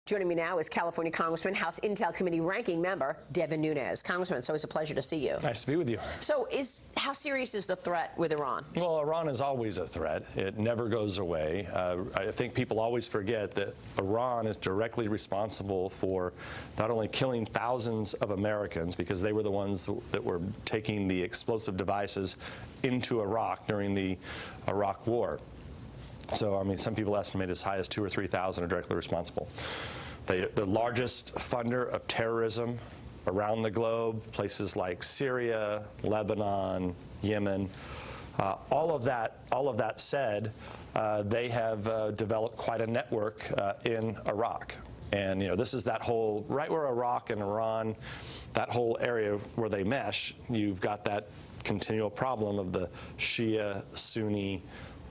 Joining me now is California Congressman, House Intel Committee Ranking Member Devin Nunes. Congressman, it's always a pleasure to see you. Nice to be with you. So how serious is the threat with Iran? Well, Iran is always a threat. It never goes away. I think people always forget that Iran is directly responsible for not only killing thousands of Americans, because they were the ones that were taking the explosive devices into Iraq during the Iraq War. So, I mean, some people estimate as high as 2,000 or 3,000 are directly responsible. The largest funder of terrorism around the globe, places like Syria, Lebanon, Yemen. All of that said, they have developed quite a network in Iraq. And, this is that whole, right where Iraq and Iran, that whole area where they mesh, you've got that continual problem of the Shia, Sunni,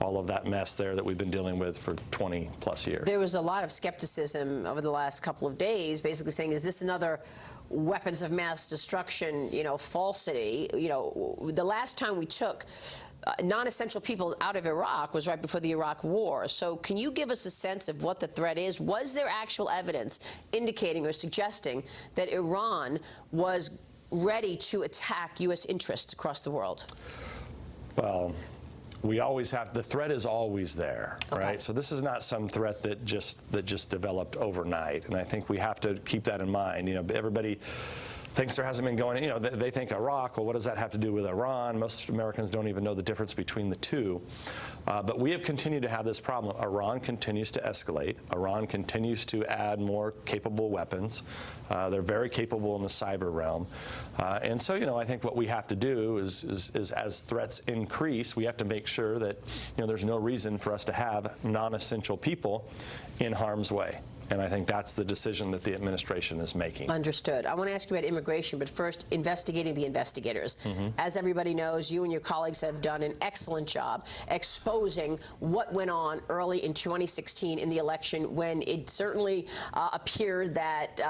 all of that mess there that we've been dealing with for 20 plus years. There was a lot of skepticism over the last couple of days, basically saying, is this another weapons of mass destruction, falsity? The last time we took non-essential people out of Iraq was right before the Iraq War. So can you give us a sense of what the threat is? Was there actual evidence indicating or suggesting that Iran was ready to attack U.S. interests across the world? Well, we always have, the threat is always there, okay, right? So this is not some threat that just developed overnight, and I think we have to keep that in mind. Everybody thinks there hasn't been going, they think Iraq, well, what does that have to do with Iran? Most Americans don't even know the difference between the two. But we have continued to have this problem. Iran continues to escalate. Iran continues to add more capable weapons. They're very capable in the cyber realm. And so, I think what we have to do is as threats increase, we have to make sure that, there's no reason for us to have non-essential people in harm's way. And I think that's the decision that the administration is making. Understood. I want to ask you about immigration, but first, investigating the investigators. As everybody knows, you and your colleagues have done an excellent job exposing what went on early in 2016 in the election, when it certainly appeared that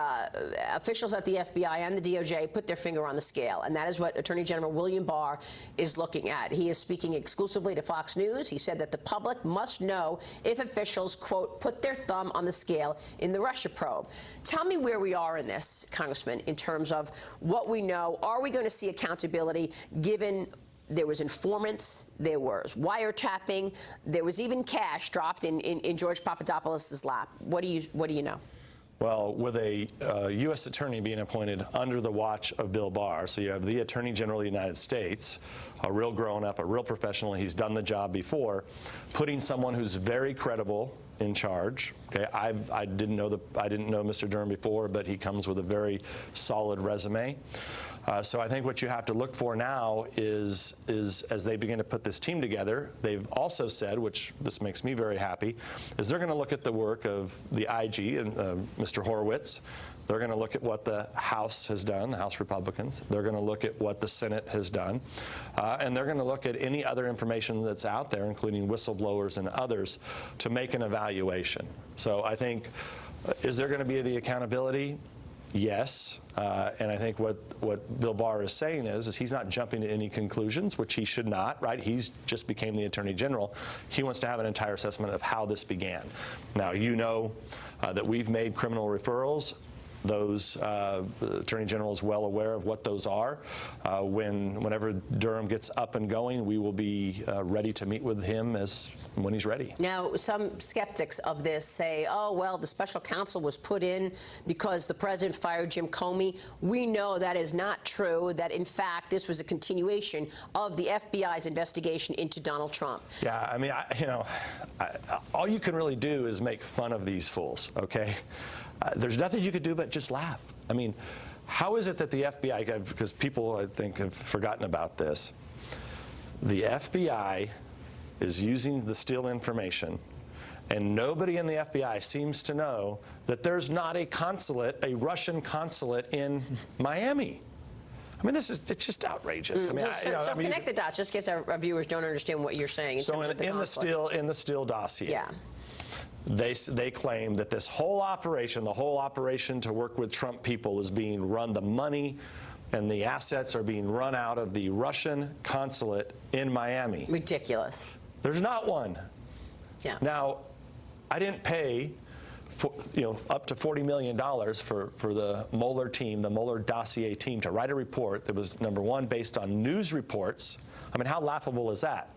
officials at the FBI and the DOJ put their finger on the scale. And that is what Attorney General William Barr is looking at. He is speaking exclusively to Fox News. He said that the public must know if officials, quote, put their thumb on the scale in the Russia probe. Tell me where we are in this, Congressman, in terms of what we know. Are we going to see accountability, given there was informants, there was wiretapping, there was even cash dropped in George Papadopoulos' lap? What do you know? Well, with a U.S. attorney being appointed under the watch of Bill Barr, so you have the Attorney General of the United States, a real grown-up, a real professional, he's done the job before, putting someone who's very credible in charge. Okay, I didn't know Mr. Durham before, but he comes with a very solid resume. So I think what you have to look for now is as they begin to put this team together, they've also said, which this makes me very happy, is they're going to look at the work of the IG and Mr. Horowitz. They're going to look at what the House has done, the House Republicans. They're going to look at what the Senate has done. And they're going to look at any other information that's out there, including whistleblowers and others, to make an evaluation. So I think, is there going to be the accountability? Yes. And I think what Bill Barr is saying is he's not jumping to any conclusions, which he should not, right? He's just became the Attorney General. He wants to have an entire assessment of how this began. Now, that we've made criminal referrals. Those Attorney General is well aware of what those are. Whenever Durham gets up and going, we will be ready to meet with him when he's ready. Now, some skeptics of this say, oh, well, the special counsel was put in because the president fired Jim Comey. We know that is not true, that, in fact, this was a continuation of the FBI's investigation into Donald Trump. Yeah, I mean, all you can really do is make fun of these fools, okay? There's nothing you could do but just laugh. I mean, how is it that the FBI, because people, I think, have forgotten about this, the FBI is using the Steele information, and nobody in the FBI seems to know that there's not a Russian consulate in Miami. I mean, it's just outrageous. I mean, connect the dots, just in case our viewers don't understand what you're saying. So in the Steele dossier. Yeah. They claim that this whole operation, the whole operation to work with Trump people, is being run, the money and the assets are being run out of the Russian consulate in Miami. Ridiculous. There's not one. Yeah. Now, I didn't pay up to $40 million for the Mueller team, the Mueller dossier team, to write a report that was, number one, based on news reports. I mean, how laughable is that?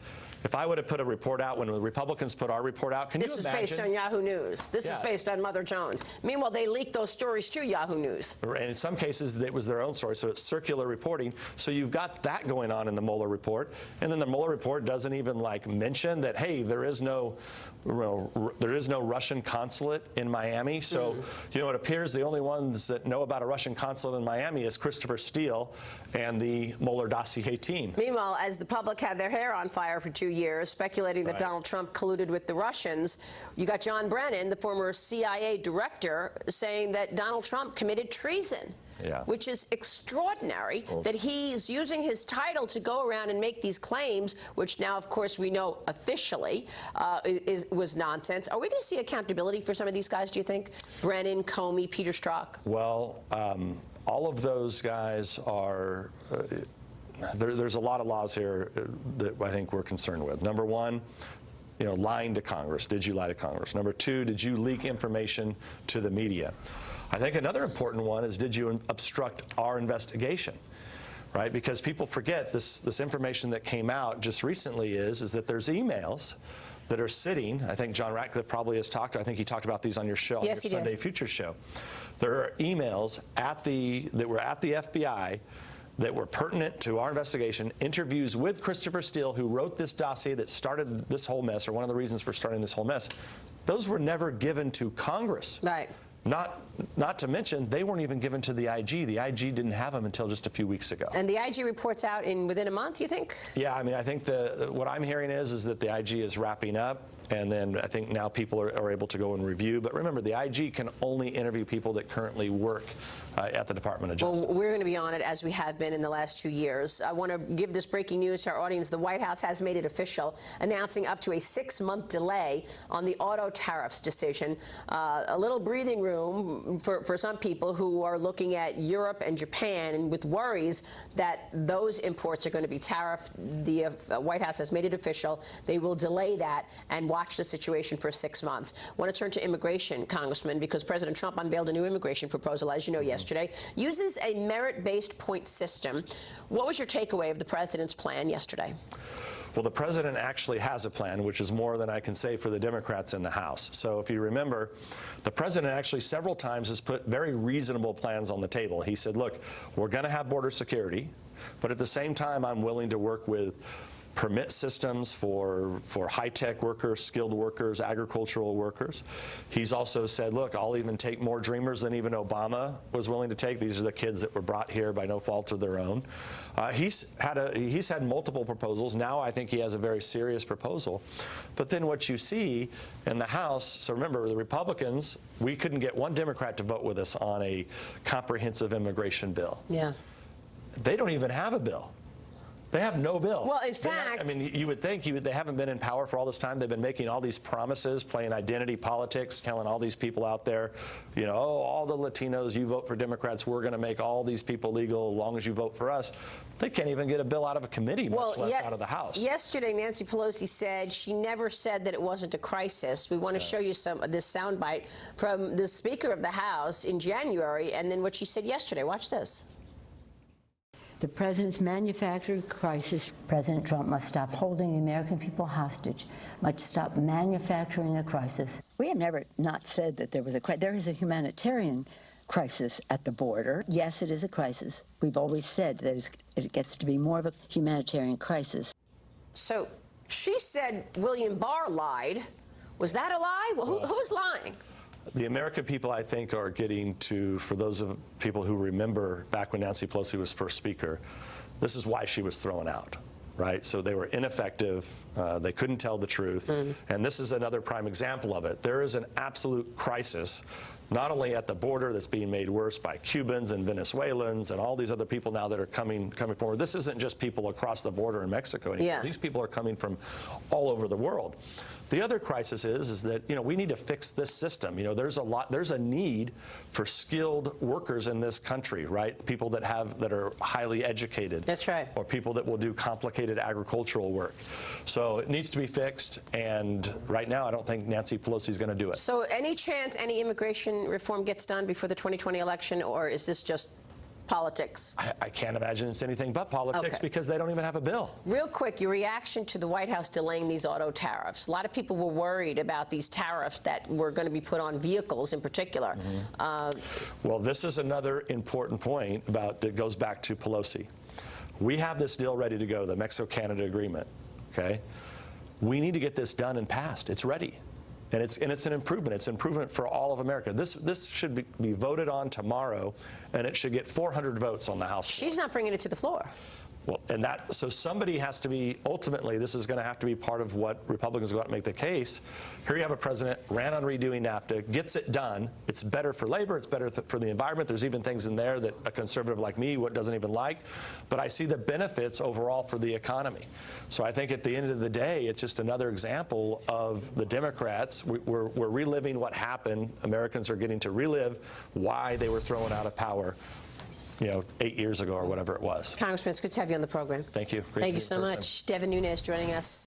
If I would have put a report out when the Republicans put our report out, can you imagine? This is based on Yahoo News. This is based on Mother Jones. Meanwhile, they leaked those stories to Yahoo News. And in some cases, it was their own story, so it's circular reporting. So you've got that going on in the Mueller report. And then the Mueller report doesn't even mention that, hey, there is no Russian consulate in Miami. So, it appears the only ones that know about a Russian consulate in Miami is Christopher Steele and the Mueller dossier team. Meanwhile, as the public had their hair on fire for 2 years, speculating that Donald Trump colluded with the Russians, you got John Brennan, the former CIA director, saying that Donald Trump committed treason. Yeah. Which is extraordinary, that he's using his title to go around and make these claims, which now, of course, we know officially was nonsense. Are we going to see accountability for some of these guys, do you think? Brennan, Comey, Peter Strzok? Well, all of those guys are... there's a lot of laws here that I think we're concerned with. Number one, lying to Congress. Did you lie to Congress? Number two, did you leak information to the media? I think another important one is, did you obstruct our investigation? Right? Because people forget this information that came out just recently is that there's emails that are sitting. I think John Ratcliffe probably has talked. I think he talked about these on your show, on your Sunday Future show. There are emails that were at the FBI that were pertinent to our investigation, interviews with Christopher Steele, who wrote this dossier that started this whole mess, or one of the reasons for starting this whole mess. Those were never given to Congress. Right. Not to mention, they weren't even given to the IG. The IG didn't have them until just a few weeks ago. And the IG reports out within a month, you think? Yeah, I mean, I think what I'm hearing is that the IG is wrapping up, and then I think now people are able to go and review. But remember, the IG can only interview people that currently work at the Department of Justice. Well, we're going to be on it, as we have been in the last 2 years. I want to give this breaking news to our audience. The White House has made it official, announcing up to a 6-month delay on the auto tariffs decision. A little breathing room for some people who are looking at Europe and Japan, and with worries that those imports are going to be tariffed. The White House has made it official. They will delay that and watch the situation for 6 months. I want to turn to immigration, Congressman, because President Trump unveiled a new immigration proposal, as you know, yesterday, uses a merit-based point system. What was your takeaway of the president's plan yesterday? Well, the president actually has a plan, which is more than I can say for the Democrats in the House. So if you remember, the president actually several times has put very reasonable plans on the table. He said, look, we're going to have border security, but at the same time, I'm willing to work with permit systems for high-tech workers, skilled workers, agricultural workers. He's also said, look, I'll even take more dreamers than even Obama was willing to take. These are the kids that were brought here by no fault of their own. He's had multiple proposals. Now I think he has a very serious proposal. But then what you see in the House, so remember, the Republicans, we couldn't get one Democrat to vote with us on a comprehensive immigration bill. Yeah. They don't even have a bill. They have no bill. Well, in fact, I mean, you would think they haven't been in power for all this time. They've been making all these promises, playing identity politics, telling all these people out there, oh, all the Latinos, you vote for Democrats, we're going to make all these people legal as long as you vote for us. They can't even get a bill out of a committee, much less out of the House. Yesterday, Nancy Pelosi said she never said that it wasn't a crisis. We want to show you this soundbite from the Speaker of the House in January, and then what she said yesterday. Watch this. The president's manufacturing crisis. President Trump must stop holding the American people hostage, must stop manufacturing a crisis. We have never not said that there was a crisis. There is a humanitarian crisis at the border. Yes, it is a crisis. We've always said that it gets to be more of a humanitarian crisis. So she said William Barr lied. Was that a lie? Well, who's lying? The American people, I think, are getting to, for those of people who remember back when Nancy Pelosi was first speaker, this is why she was thrown out, right? So they were ineffective. They couldn't tell the truth. And this is another prime example of it. There is an absolute crisis not only at the border that's being made worse by Cubans and Venezuelans and all these other people now that are coming forward. This isn't just people across the border in Mexico anymore. Yeah. These people are coming from all over the world. The other crisis is that, you know, we need to fix this system. You know, there's a need for skilled workers in this country, right? People that are highly educated. That's right. Or people that will do complicated agricultural work. So it needs to be fixed, and right now I don't think Nancy Pelosi is going to do it. So any chance any immigration reform gets done before the 2020 election, or is this just politics? I can't imagine it's anything but politics, Okay. because they don't even have a bill. Real quick, your reaction to the White House delaying these auto tariffs. A lot of people were worried about these tariffs that were going to be put on vehicles in particular. Well, this is another important point that goes back to Pelosi. We have this deal ready to go, the Mexico-Canada agreement, okay? We need to get this done and passed. It's ready. And it's an improvement. It's an improvement for all of America. This should be voted on tomorrow, and it should get 400 votes on the House floor. She's not bringing it to the floor. Well, so somebody has to be, ultimately, this is going to have to be part of what Republicans go out and make the case. Here you have a president, ran on redoing NAFTA, gets it done. It's better for labor. It's better for the environment. There's even things in there that a conservative like me doesn't even like. But I see the benefits overall for the economy. So I think at the end of the day, it's just another example of the Democrats. We're reliving what happened. Americans are getting to relive why they were thrown out of power, you know, 8 years ago or whatever it was. Congressman, it's good to have you on the program. Thank you. Great Thank to you be in so person. much. Devin Nunes joining us.